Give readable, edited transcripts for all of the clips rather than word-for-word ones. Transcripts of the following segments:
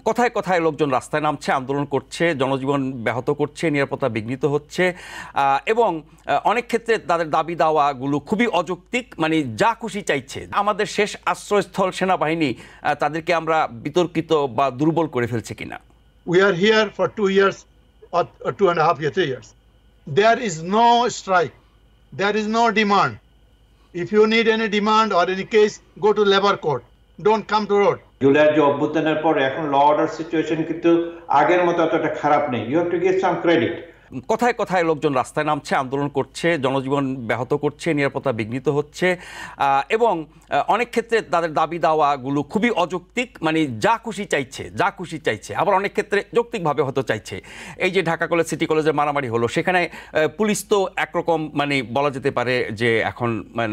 কথায় কথায় লোকজন রাস্তায় নামছে, আন্দোলন করছে, জনজীবন ব্যাহত করছে, নিরাপত্তা বিঘ্নিত হচ্ছে এবং অনেক ক্ষেত্রে তাদের দাবি দাওয়াগুলো খুবই অযৌক্তিক, মানে যা খুশি চাইছে। আমাদের শেষ আশ্রয়স্থল সেনাবাহিনী, তাদেরকে আমরা বিতর্কিত বা দুর্বল করে ফেলছে কিনা? We are here for 2 years or 2.5 years, 3 years. There is no strike. There is no demand. If you need any demand or any case, go to labor court. Don't come to road. জুলাইয়ের যে অভ্যুত্থানের পরে এখন ল order situation কিন্তু আগের মতো অতটা খারাপ নেই। You have to give some credit. কথায় কথায় লোকজন রাস্তায় নামছে, আন্দোলন করছে, জনজীবন ব্যাহত করছে, নিরাপত্তা বিঘ্নিত হচ্ছে এবং অনেক ক্ষেত্রে তাদের দাবি দাওয়াগুলো খুবই অযৌক্তিক, মানে যা খুশি চাইছে, আবার অনেক ক্ষেত্রে যৌক্তিকভাবে হয়তো চাইছে। এই যে ঢাকা কলেজ সিটি কলেজে মারামারি হলো, সেখানে পুলিশ তো একরকম মানে বলা যেতে পারে যে এখন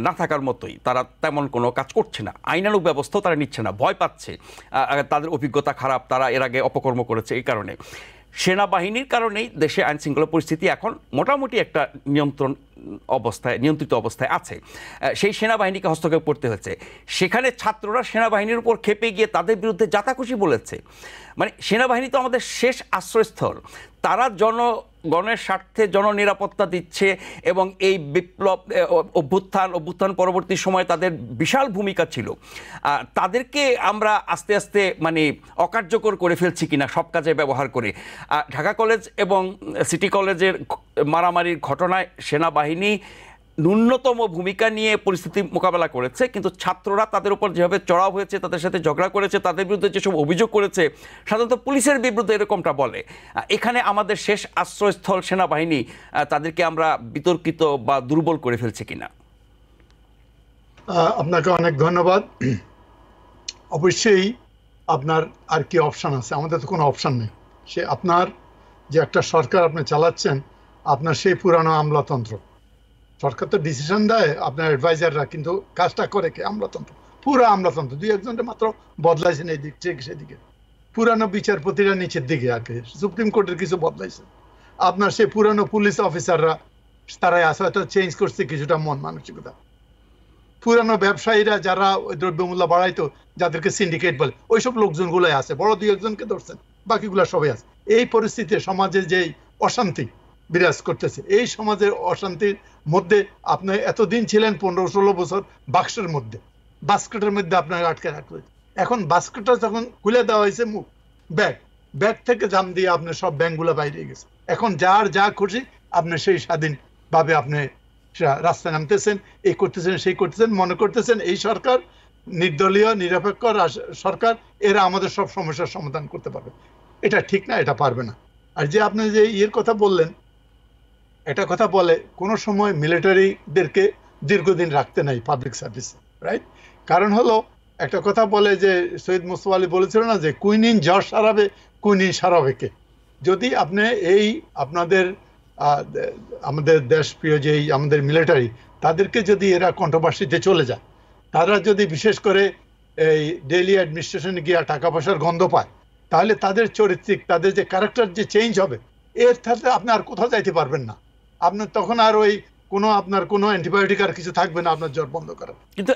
না থাকার মতোই, তারা তেমন কোনো কাজ করছে না, আইনানুগ ব্যবস্থাও তারা নিচ্ছে না, ভয় পাচ্ছে, তাদের অভিজ্ঞতা খারাপ, তারা এর আগে অপকর্ম করেছে। এই কারণে সেনাবাহিনীর কারণেই দেশে আইন শৃঙ্খলা পরিস্থিতি এখন মোটামুটি একটা নিয়ন্ত্রিত অবস্থায় আছে। সেই সেনাবাহিনীকে হস্তক্ষেপ করতে হচ্ছে। সেখানে ছাত্ররা সেনাবাহিনীর উপর খেপে গিয়ে তাদের বিরুদ্ধে যাতাখুশি বলেছে। মানে সেনাবাহিনী তো আমাদের শেষ আশ্রয়স্থল, তারা জনগণের স্বার্থে জননিরাপত্তা দিচ্ছে এবং এই বিপ্লব অভ্যুত্থান পরবর্তী সময়ে তাদের বিশাল ভূমিকা ছিল। তাদেরকে আমরা আস্তে আস্তে মানে অকার্যকর করে ফেলছি কিনা সব কাজে ব্যবহার করে। ঢাকা কলেজ এবং সিটি কলেজের মারামারির ঘটনায় সেনাবাহিনী ন্যূনতম ভূমিকা নিয়ে পরিস্থিতি মোকাবেলা করেছে, কিন্তু ছাত্ররা তাদের উপর যেভাবে চড়াও হয়েছে, তাদের সাথে ঝগড়া করেছে, তাদের বিরুদ্ধে যেসব অভিযোগ করেছে, সাধারণত পুলিশের বিরুদ্ধে এরকমটা বলে। এখানে আমাদের শেষ আশ্রয়স্থল সেনাবাহিনী, তাদেরকে আমরা বিতর্কিত বা দুর্বল করে ফেলছি কিনা? আপনাকে অনেক ধন্যবাদ। অবশ্যই আপনার আর কি অপশন আছে? আমাদের তো কোনো অপশন নেই। সে আপনার যে একটা সরকার আপনি চালাচ্ছেন, আপনার সেই পুরানো আমলাতন্ত্র। সরকার তো ডিসিশন দেয়, আপনার অ্যাডভাইজাররা, কিন্তু কাজটা করে কে? আমলাতন্ত্র, পুরো আমলাতন্ত্র। 2-1 মাত্র বদলাইছেন এই দিক থেকে সেদিকে, পুরানো বিচারপতিরা নিচের দিকে আর কি, সুপ্রিম কোর্টের কিছু বদলাইছে। আপনার সেই পুরানো পুলিশ অফিসাররা তারাই আছে, হয়তো চেঞ্জ করছে কিছুটা মন মানসিকতা। পুরানো ব্যবসায়ীরা যারা ওই দ্রব্যমূল্য বাড়াইতো, যাদেরকে সিন্ডিকেট বলে, ওইসব লোকজনগুলোই আছে। বড় 2-1জনকে ধরছেন, বাকিগুলো সবাই আছে। এই পরিস্থিতিতে সমাজে যে অশান্তি বিরাজ করতেছে, এই সমাজের অশান্তির মধ্যে আপনি এতদিন ছিলেন 15-16 বছর বাক্সের মধ্যে, বাস্কেটের মধ্যে আপনাকে আটকে রাখলেন। এখন বাস্কেটটা যখন খুলে দেওয়া হয়েছে, মুখ ব্যাগ থেকে জাম দিয়ে আপনি সব ব্যাংকগুলো বাইরে গেছে। এখন যার যা খুশি আপনি সেই স্বাধীনভাবে আপনি রাস্তায় নামতেছেন, এই করতেছেন, সেই করতেছেন, মনে করতেছেন এই সরকার নির্দলীয় নিরপেক্ষ সরকার, এরা আমাদের সব সমস্যার সমাধান করতে পারবে। এটা ঠিক না, এটা পারবে না। আর যে আপনি যে ইয়ের কথা বললেন, এটা কথা বলে কোনো সময় মিলিটারিদেরকে দীর্ঘদিন রাখতে নাই পাবলিক সার্ভিসে, রাইট? কারণ হলো একটা কথা বলে যে সৈয়দ মুস্তফা আলী বলেছিল না যে কুইনিন জ্বর সারাবে, কুইনিন সারাবে কে? যদি আপনি এই আমাদের দেশপ্রিয় যে আমাদের মিলিটারি, তাদেরকে যদি এরা কন্ট্রোভার্সিতে চলে যায়, তারা যদি বিশেষ করে এই ডেইলি অ্যাডমিনিস্ট্রেশনে গিয়ে টাকা পয়সার গন্ধ পায়, তাহলে তাদের চরিত্রিক, তাদের যে ক্যারেক্টার যে চেঞ্জ হবে, এর সাথে আপনি আর কোথাও যাইতে পারবেন না। আপনার তখন আর ওই আপনার কোনো অ্যান্টিবায়োটিক আর কিছু থাকবে না আপনার জ্বর বন্ধ করার। কিন্তু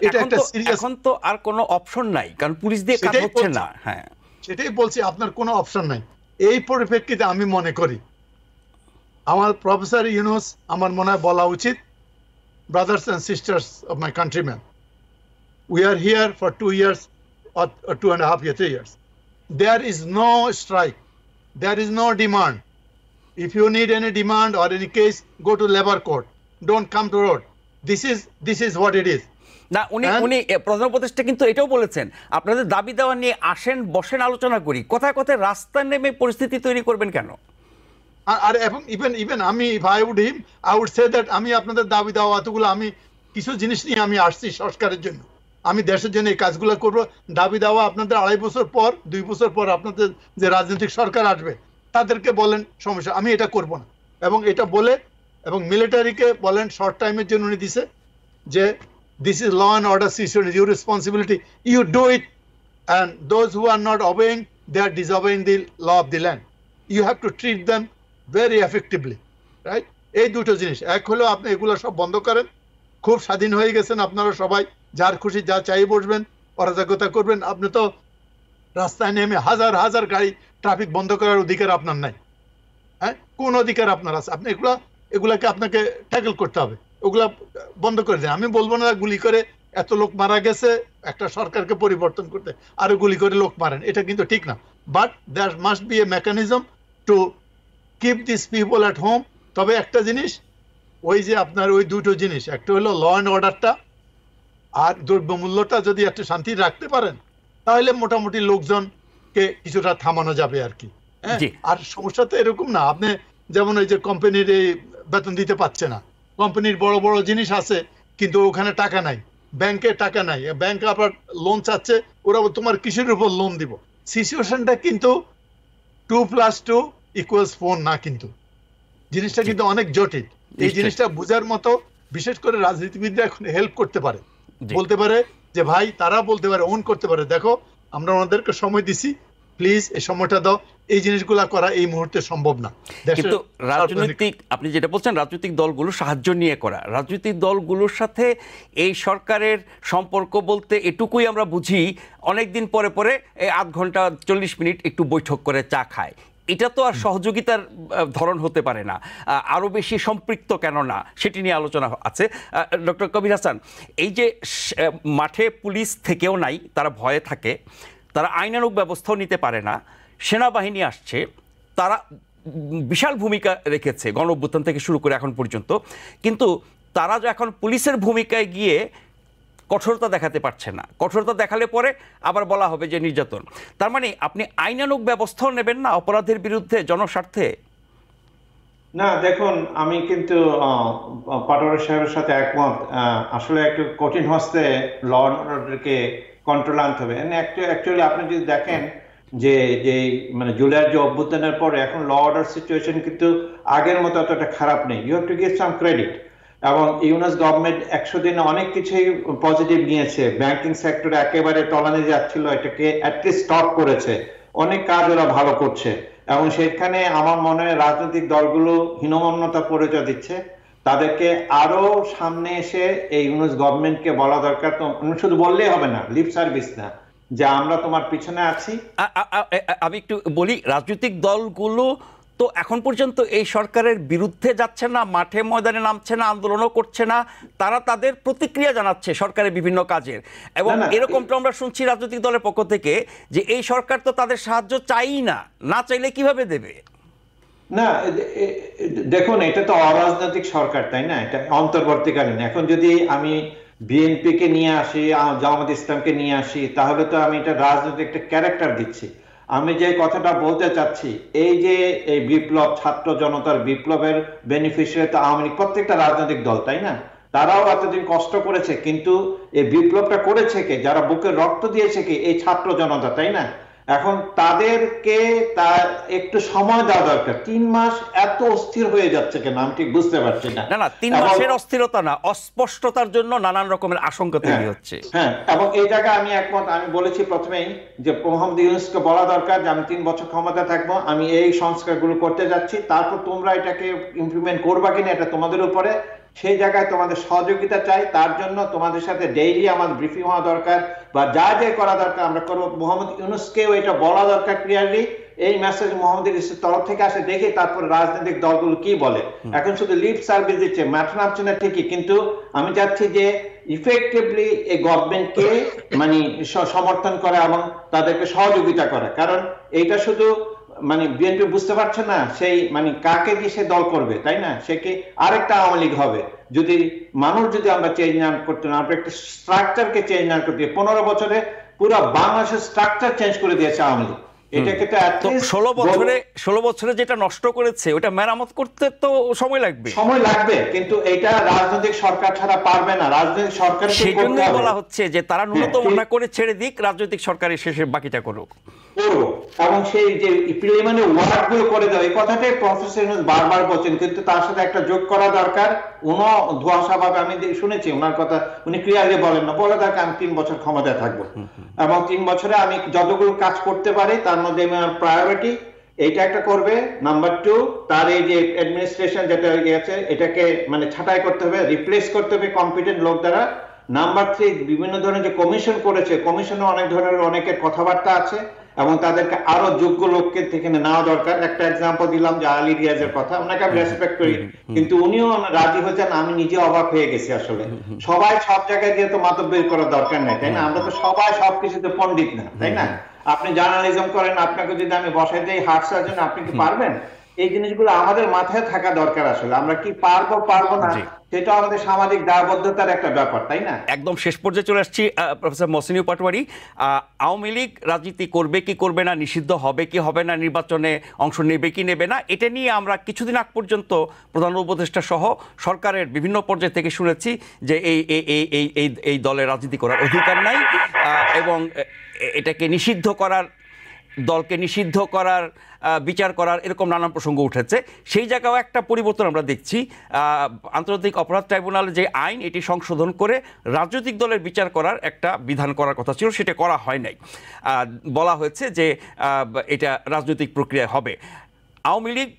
এখন তো আর কোনো অপশন নাই, কারণ পুলিশ দিয়ে কাজ হচ্ছে না। হ্যাঁ, সেটাই বলছি, আপনার কোনো অপশন নাই। এই পরিপ্রেক্ষিতে আমি মনে করি আমার প্রফেসর ইউনূস, আমার মনে হয় বলা উচিত, brothers and sisters of my countryman, we are here for 2 years or 2.5 years, 3 years. There is no strike, there is no demand. If you need any demand or any case, go to labor court. Don't come to road. This is what it is. না, উনি প্রধান উপদেষ্টা কিন্তু এটাও বলেছেন, আপনাদের দাবি দেওয়া নিয়ে আসেন, বসেন, আলোচনা করি। কথায় কথায় রাস্তায় নেমে পরিস্থিতি তৈরি করবেন কেন? আর এবং ইভেন আমি I would say that আমি আপনাদের দাবি দেওয়া এতগুলো, আমি কিছু জিনিস নিয়ে আমি আসছি সংস্কারের জন্য, আমি দেশের জন্য এই কাজগুলো করব। দাবি দেওয়া আপনাদের 2.5 বছর পর, 2 বছর পর আপনাদের যে রাজনৈতিক সরকার আসবে, তাদেরকে বলেন সমস্যা, আমি এটা করব না। এবং এটা বলে, এবং মিলিটারিকে বলেন, শর্ট টাইমের জন্য উনি দিছে যে this is law and order situation, your responsibility, you do it, and those who are not obeying, they are disobeying the law of the land. You have to treat them very effectively, right? এই দুটো জিনিস। এক হলো আপনি এগুলো সব বন্ধ করেন, খুব স্বাধীন হয়ে গেছেন আপনারা সবাই, যার খুশি যা চাই বসবেন, অরাজকতা করবেন। আপনি তো রাস্তায় নেমে হাজার হাজার গাড়ি ট্রাফিক বন্ধ করার অধিকার আপনার নাই। হ্যাঁ, কোন অধিকার আপনার আছে? আপনি এগুলাকে আপনাকে ট্যাকল করতে হবে, ওগুলা বন্ধ করে দেন। আমি বলবো না গুলি করে এত লোক মারা গেছে একটা সরকারকে পরিবর্তন করতে আরো গুলি করে লোক মারেন, এটা কিন্তু ঠিক না। But there must be a mechanism to keep this people at home. তবে একটা জিনিস, ওই যে আপনার ওই দুটো জিনিস, একটা হলো ল অ্যান্ড অর্ডারটা, আর দ্রব্যমূল্যটা যদি একটু শান্তি রাখতে পারেন তাহলে মোটামুটি লোকজনকে কিছুটা থামানো যাবে আর কি। আর সমস্যা তো এরকম না, আপনি যেমন ওই যে কোম্পানির এই বেতন দিতে পারছে না, কোম্পানির বড় বড় জিনিস আছে কিন্তু ওখানে টাকা নাই, ব্যাংকে টাকা নাই, ব্যাংক আবার লোন চাচ্ছে, ওরা তোমার কিসের উপর লোন দিব। সিচুয়েশনটা কিন্তু 2+2=4 না, কিন্তু জিনিসটা কিন্তু অনেক জটিল। এই জিনিসটা বোঝার মতো বিশেষ করে রাজনীতিবিদরা এখন হেল্প করতে পারে, বলতে পারে যে ভাই, তারা বলতে পারে, ওন করতে পারে, দেখো আমরা ওনাদেরকে সময় দিছি, প্লিজ এই সময়টা দাও, এই জিনিসগুলা করা এই মুহূর্তে সম্ভব না। কিন্তু রাজনৈতিক, আপনি যেটা বলছেন রাজনৈতিক দলগুলো সাহায্য নিয়ে করা, রাজনৈতিক দলগুলোর সাথে এই সরকারের সম্পর্ক বলতে এটুকুই আমরা বুঝি, অনেকদিন পরে পরে আধ ঘন্টা 40 মিনিট একটু বৈঠক করে চা খায়। এটা তো আর সহযোগিতার ধরন হতে পারে না, আরও বেশি সম্পৃক্ত কেন না সেটি নিয়ে আলোচনা আছে। ডক্টর কবির হাসান, এই যে মাঠে পুলিশ থেকেও নাই, তারা ভয়ে থাকে, তারা আইনানুগ ব্যবস্থাও নিতে পারে না, সেনাবাহিনী আসছে, তারা বিশাল ভূমিকা রেখেছে গণ অভ্যুত্থান থেকে শুরু করে এখন পর্যন্ত, কিন্তু তারা এখন পুলিশের ভূমিকায় গিয়ে কঠোরতা দেখাতে পারছে না। কঠোরতা দেখালে পরে আবার বলা হবে যে নির্যাতন। তার মানে আপনি আইনানুগ ব্যবস্থাও নেবেন না অপরাধের বিরুদ্ধে জনস্বার্থে? না, দেখুন, আমি কিন্তু পাটোয়ারি সাহেবের সাথে একমত। আসলে একটু কঠিন হস্তে ল অ্যান্ড অর্ডারকে কন্ট্রোল আনতে হবে। অ্যাকচুয়ালি আপনি যদি দেখেন যে মানে জুলাইয়ের যে অভ্যুত্থানের পরে এখন ল অর্ডার সিচুয়েশন কিন্তু আগের মতো অতটা খারাপ নেই। You have to give some credit. এবং ইউনুস গভর্নমেন্ট 100 দিনে অনেক কিছুই পজিটিভ নিয়েছে। ব্যাংকিং সেক্টরে একেবারে তলানি যাচ্ছিল, এটাকে অ্যাটলিস্ট স্টপ করেছে। অনেক কাজ ওরা ভালো করছে এবং সেখানে আমার মনে হয় রাজনৈতিক দলগুলো হীনমন্যতা পরিচয় দিচ্ছে। তাদেরকে আরো সামনে এসে এই ইউনুস গভর্নমেন্টকে বলা দরকার, তো শুধু বললেই হবে না, লিপ সার্ভিস না, যে আমরা তোমার পিছনে আছি। আমি একটু বলি, রাজনৈতিক দলগুলো তো এখন পর্যন্ত এই সরকারের বিরুদ্ধে যাচ্ছে না, মাঠে ময়দানে নামছে না, আন্দোলনও করছে না, তারা তাদের প্রতিক্রিয়া জানাচ্ছে সরকারের বিভিন্ন কাজের। এবং এরকমটা আমরা শুনছি রাজনৈতিক দলের পক্ষ থেকে যে এই সরকার তো তাদের সাহায্য চাই না, না চাইলে কিভাবে দেবে? না, দেখুন, এটা তো অরাজনৈতিক সরকার, তাই না? এটা অন্তর্বর্তীকালীন। এখন যদি আমি বিএনপি কে নিয়ে আসি, জামাত ইসলামকে নিয়ে আসি, তাহলে তো আমি এটা রাজনৈতিক একটা ক্যারেক্টার দিচ্ছি। আমি যে কথাটা বলতে চাচ্ছি, এই যে এই বিপ্লব, ছাত্র জনতার বিপ্লবের বেনিফিশিয়ারি তো আওয়ামী লীগ, প্রত্যেকটা রাজনৈতিক দল, তাই না? তারাও এতদিন কষ্ট করেছে, কিন্তু এই বিপ্লবটা করেছে কে? যারা বুকের রক্ত দিয়েছে কি? এই ছাত্র জনতা, তাই না? এখন তাদেরকে তার একটু সময় দেওয়া দরকার। 3 মাস এত অস্থির হয়ে যাচ্ছে কেন আমি ঠিক বুঝতে পারছি না। না, 3 মাসের অস্থিরতা না, অস্পষ্টতার জন্য নানান রকমের আশঙ্কা তৈরি হচ্ছে। হ্যাঁ, এবং এই জায়গায় আমি একমত। আমি বলেছি প্রথমেই যে মোহাম্মদ ইউনূসকে বলা দরকার যে আমি 3 বছর ক্ষমতা থাকবো, আমি এই সংস্কারগুলো করতে যাচ্ছি, তারপর তোমরা এটাকে ইমপ্লিমেন্ট করবা কিনা এটা তোমাদের উপরে। সেই জায়গায় তোমাদের সহযোগিতা চাই, তার জন্য তোমাদের সাথে ডেইলি আমাদের ব্রিফিং হওয়া দরকার, বা যা যা করা দরকার আমরা করবো। মোহাম্মদ ইউনূসকেও এটা বলা দরকার ক্লিয়ারলি, এই মেসেজ মোহাম্মদ ইউনূসের তরফ থেকে আসে, দেখি তারপর রাজনৈতিক দলগুলো কি বলে। এখন শুধু লিপ সার্ভিস দিচ্ছে, মাঠে নামছে না ঠিকই, কিন্তু আমি চাচ্ছি যে ইফেক্টিভলি এই গভর্নমেন্টকে মানে সমর্থন করা এবং তাদেরকে সহযোগিতা করা। কারণ এইটা শুধু মানে বিএনপি বুঝতে পারছে না সেই মানে কাকে দিয়ে সে দল করবে, তাই না? সে কি আরেকটা আওয়ামী লীগ হবে যদি মানুষ যদি আমরা চেঞ্জ না করতে না, আমরা একটা স্ট্রাকচারকে চেঞ্জ না করতে। 15 বছরে পুরো বাংলাদেশের স্ট্রাকচার চেঞ্জ করে দিয়েছে আওয়ামী লীগ। এটাকে তো 16 বছরে যেটা নষ্ট করেছে ওটা মেরামত করতে তো সময় লাগবে, কিন্তু এটা রাজনৈতিক সরকার ছাড়া পারবে না। রাজনৈতিক সরকার, সেই জন্যই বলা হচ্ছে যে তারা ন্যূনতম না করে ছেড়ে দিক, রাজনৈতিক সরকারের শেষে বাকিটা করুক। এবং সেই যে প্রিলিমিনারি ওয়ার্ক গুলো করে দেয়, এই কথাটাই প্রফেসর ইউনূস বারবার বলছেন, কিন্তু তার সাথে একটা যোগ করা দরকার। উনি ধোঁয়াশাভাবে আমি শুনেছি ওনার কথা, উনি ক্লিয়ারলি বলেন না, বলে দরকার আমি 3 বছর ক্ষমতায় থাকবো এবং 3 বছরে আমি যতগুলো কাজ করতে পারি তার মধ্যে আমার প্রায়োরিটি এইটা একটা করবে। নাম্বার 2, তার এই যে অ্যাডমিনিস্ট্রেশন যেটা আছে এটাকে মানে ছাঁটাই করতে হবে, রিপ্লেস করতে হবে কম্পিটেন্ট লোক দ্বারা। নাম্বার 3, বিভিন্ন ধরনের যে কমিশন করেছে, কমিশনে অনেক ধরনের অনেকের কথাবার্তা আছে, এবং তাদেরকে আরো যোগ্য লোককে থেকে নেওয়া দরকার। একটা এক্সাম্পল দিলাম যে আলী রিয়াজের কথা, ওনাকে আমি রেসপেক্ট করি, কিন্তু উনিও রাজি হয়েছেন, আমি নিজে অবাক হয়ে গেছি আসলে। সবাই সব জায়গায় গিয়ে তো মাতব্বরি করার দরকার নাই, তাই না? আমরা তো সবাই সবকিছুতে পণ্ডিত না, তাই না? আপনি জার্নালিজম করেন, আপনাকে যদি আমি বসাই দিই হার্ট সার্জন, আপনি কি পারবেন? এই জিনিসগুলো আমাদের মাথায় থাকা দরকার আসলে। আমরা কি পারবো না, সেটা আমাদের সামাজিক দায়বদ্ধতার একটা ব্যাপার, তাই না? একদম শেষ পর্যায়ে চলে আসছি। প্রফেসর মহসিন পাটোয়ারী, আওয়ামী লীগ রাজনীতি করবে কি করবে না, নিষিদ্ধ হবে কি হবে না, নির্বাচনে অংশ নেবে কি নেবে না, এটা নিয়ে আমরা কিছুদিন আগ পর্যন্ত প্রধান উপদেষ্টা সহ সরকারের বিভিন্ন পর্যায় থেকে শুনেছি যে এই দলের রাজনীতি করার অধিকার নাই এবং এটাকে নিষিদ্ধ করার, দলকে নিষিদ্ধ করার, বিচার করার, এরকম নানান প্রসঙ্গ উঠেছে। সেই জায়গাও একটা পরিবর্তন আমরা দেখছি। আন্তর্জাতিক অপরাধ ট্রাইব্যুনালের যে আইন, এটি সংশোধন করে রাজনৈতিক দলের বিচার করার একটা বিধান করার কথা ছিল, সেটা করা হয় নাই। বলা হয়েছে যে এটা রাজনৈতিক প্রক্রিয়া হবে। আওয়ামী লীগ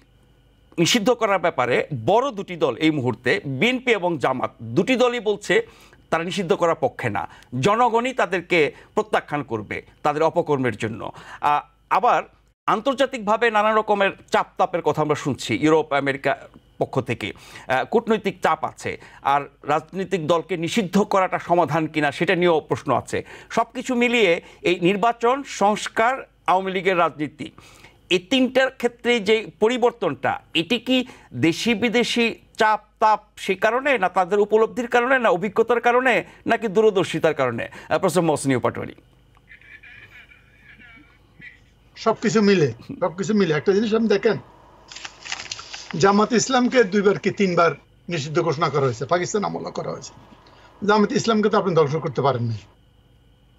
নিষিদ্ধ করার ব্যাপারে বড় দুটি দল এই মুহূর্তে, বিএনপি এবং জামাত, দুটি দলই বলছে তারা নিষিদ্ধ করার পক্ষে না, জনগণই তাদেরকে প্রত্যাখ্যান করবে তাদের অপকর্মের জন্য। আবার আন্তর্জাতিকভাবে নানা রকমের চাপ তাপের কথা আমরা শুনছি, ইউরোপ আমেরিকা পক্ষ থেকে কূটনৈতিক চাপ আছে, আর রাজনৈতিক দলকে নিষিদ্ধ করাটা সমাধান কিনা সেটা নিয়েও প্রশ্ন আছে। সব কিছু মিলিয়ে এই নির্বাচন, সংস্কার, আওয়ামী লীগের রাজনীতি, এই তিনটার ক্ষেত্রে যে পরিবর্তনটা, এটি কি দেশি বিদেশি চাপ তাপ সেই কারণে, না তাদের উপলব্ধির কারণে, না অভিজ্ঞতার কারণে, নাকি দূরদর্শিতার কারণে? প্রফেসর মহসিন পাটোয়ারী। সবকিছু মিলে একটা জিনিস আপনি দেখেন, জামাত ইসলামকে 2বার কি 3বার নিষিদ্ধ ঘোষণা করা হয়েছে, পাকিস্তান আমলে করা হয়েছে। জামাত ইসলামকে তো আপনি ধ্বংস করতে পারেন না।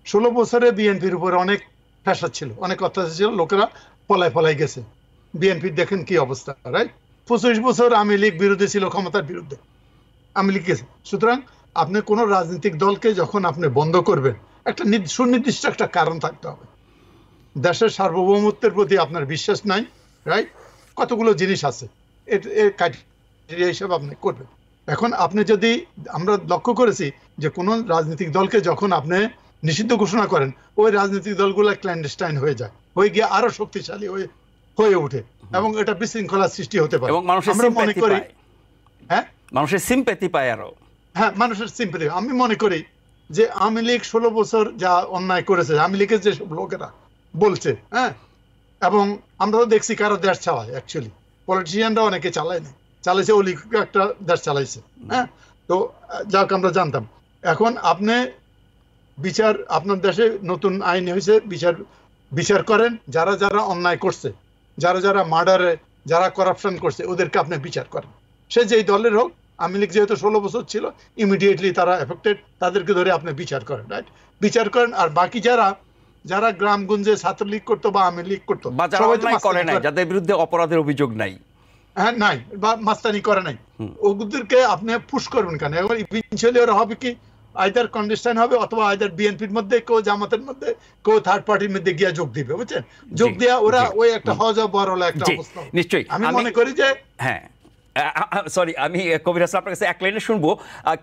16 বছরে বিএনপির উপরে অনেক প্রেসার ছিল, অনেক অত্যাচার ছিল, লোকেরা পলাই গেছে। বিএনপির দেখেন কি অবস্থা, রাইট? 25 বছর আওয়ামী লীগ বিরোধী ছিল, ক্ষমতার বিরুদ্ধে আওয়ামী লীগ গেছে। সুতরাং আপনি কোন রাজনৈতিক দলকে যখন আপনি বন্ধ করবেন, একটা সুনির্দিষ্ট একটা কারণ থাকতে হবে। দেশের সার্বভৌমত্বের প্রতি আপনার বিশ্বাস নাই, রাইট? কতগুলো জিনিস আছে, এর ক্রাইটেরিয়া হিসেবে আপনি করবেন। এখন আপনি যদি, আমরা লক্ষ্য করেছি যে কোন রাজনৈতিক দলকে যখন আপনি নিষিদ্ধ ঘোষণা করেন, ওই রাজনৈতিক দলগুলো ক্ল্যান্ডেস্টাইন হয়ে যায়, হয়ে গিয়ে আরো শক্তিশালী হয়ে ওঠে এবং এটা বিশৃঙ্খলার সৃষ্টি হতে পারে। আমরা মনে করি, হ্যাঁ, মানুষের সিম্প্যাথি পায় আরো। হ্যাঁ, মানুষের সিম্প্যাথি। আমি মনে করি যে আওয়ামী লীগ 16 বছর যা অন্যায় করেছে, আওয়ামী লীগের যে লোকেরা বলছে, হ্যাঁ, এবং আমরা তো দেখছি কারো দেশ চালায়, অ্যাকচুয়ালি পলিটিশিয়ানরা অনেকে চালায় না, চালাইছে ওই লীগ একটা দেশ চালাইছে, হ্যাঁ। তো যাক আমরা জানতাম। এখন আপনি বিচার, আপনার দেশে নতুন আইন হয়েছে, বিচার করেন, যারা যারা অন্যায় করছে, যারা যারা মার্ডারে, যারা করাপশন করছে, ওদেরকে আপনি বিচার করেন, সে যেই দলের হোক। আওয়ামী লীগ যেহেতু 16 বছর ছিল, ইমিডিয়েটলি তারা এফেক্টেড, তাদেরকে ধরে আপনি বিচার করেন, রাইট? বিচার করেন। আর বাকি যারা গ্রামগঞ্জে ছাত্রলীগ করতো বা আওয়ামী লীগ করতো, যাদের বিরুদ্ধে অপরাধের অভিযোগ নাই, হ্যাঁ, নাই, বা মাস্তানি করে নাই, ওদেরকে আপনি পুশ করবেন কেন? এবার ইভেনচুয়ালি ওরা হবে কি, আইদার কন্ডিশন হবে, অথবা আইদার বিএনপির মধ্যে কেউ, জামাতের মধ্যে কেউ, থার্ড পার্টির মধ্যে গিয়া যোগ দিবে, বুঝছেন? যোগ দিয়া ওরা ওই একটা হজা বড় একটা অবস্থা। নিশ্চয়ই আমি মনে করি যে, হ্যাঁ, সরি, আমি কবির হাসান আপনার কাছে এক লাইনে শুনবো।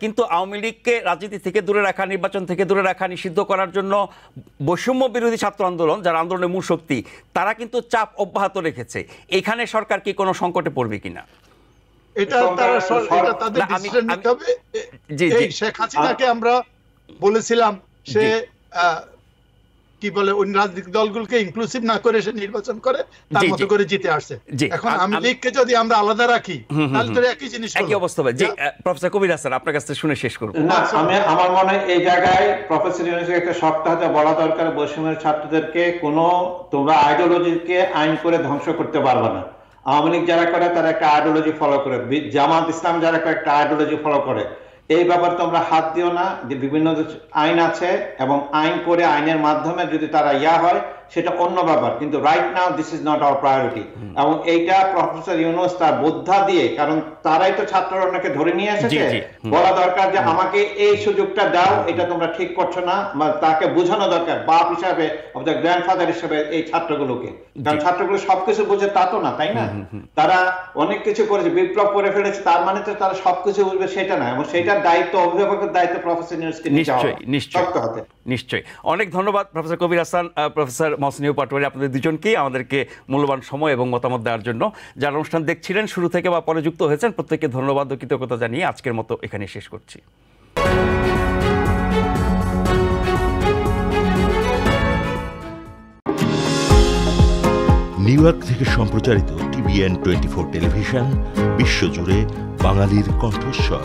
কিন্তু আওয়ামী লীগকে রাজনীতি থেকে দূরে রাখা, নির্বাচন থেকে দূরে রাখা, নিষিদ্ধ করার জন্য বৈষম্য বিরোধী ছাত্র আন্দোলন, যারা আন্দোলনের মূল শক্তি, তারা কিন্তু চাপ অব্যাহত রেখেছে। এখানে সরকার কি কোনো সংকটে পড়বে কিনা? এটা তাদের ডিসিশন নিতে হবে। শেখ হাসিনাকে আমরা বলেছিলাম, সে কি বলে, ওই রাজনৈতিক দলগুলোকে ইনক্লুসিভ না করে সে নির্বাচন করে, তার মতো করে জিতে আসছে। এখন আওয়ামী লীগকে যদি আমরা আলাদা রাখি, তাহলে তো একই জিনিস, একই অবস্থা হবে। জি, প্রফেসর কবির হাসান, আপনার কাছে শুনে শেষ করব। না, আমার মনে হয় এই জায়গায় প্রফেসর ইউনূসের একটা শক্ত হাতে বলা দরকার, বৈষম্যের ছাত্রদেরকে কোনো, তোমরা আইডিওলজিকে আইন করে ধ্বংস করতে পারবে না। আওয়ামী লীগ যারা করে তারা একটা আইডিওলজি ফলো করে, জামাত ইসলাম যারা করে একটা আইডিওলজি ফলো করে। এই ব্যাপারে তোমরা হাত দিও না। যে বিভিন্ন আইন আছে এবং আইন করে আইনের মাধ্যমে যদি তারা হয়, সেটা অন্য ব্যাপার, কিন্তু right now this is not our priority. এবং এইটা প্রফেসর ইউনূস তার বোদ্ধা দিয়ে, কারণ তারাই তো ছাত্ররা অনেকে ধরে নিয়ে এসেছে, বলা দরকার যে আমাকে এই সুযোগটা দাও, এটা তোমরা ঠিক করছো না। তাকে বোঝানো দরকার, বাপ হিসাবে, গ্র্যান্ডফাদার হিসাবে এই ছাত্রগুলোকে, কারণ ছাত্রগুলো সবকিছু বুঝে তা তো না, তাই না? তারা অনেক কিছু করেছে, বিপ্লব করে ফেলেছে, তার মানে তো তারা সবকিছু বুঝবে সেটা না। এবং সেটার দায়িত্ব, অভিভাবকের দায়িত্ব প্রফেসর ইউনূসকে নিতে হবে। নিশ্চয়ই। অনেক ধন্যবাদ প্রফেসর কবির হাসান, প্রফেসর মহসিনীয় পাটোয়ারি, আপনাদের দুজনকেই আমাদেরকে মূল্যবান সময় এবং মতামত দেওয়ার জন্য। যারা অনুষ্ঠান দেখছিলেন শুরু থেকে বা পরে যুক্ত হয়েছেন, প্রত্যেককে ধন্যবাদ ও কৃতজ্ঞতা জানিয়ে আজকের মতো এখানে শেষ করছি। নিউ ইয়র্ক থেকে সম্প্রচারিত TVN 24 টেলিভিশন, বিশ্বজুড়ে বাঙালির কণ্ঠস্বর।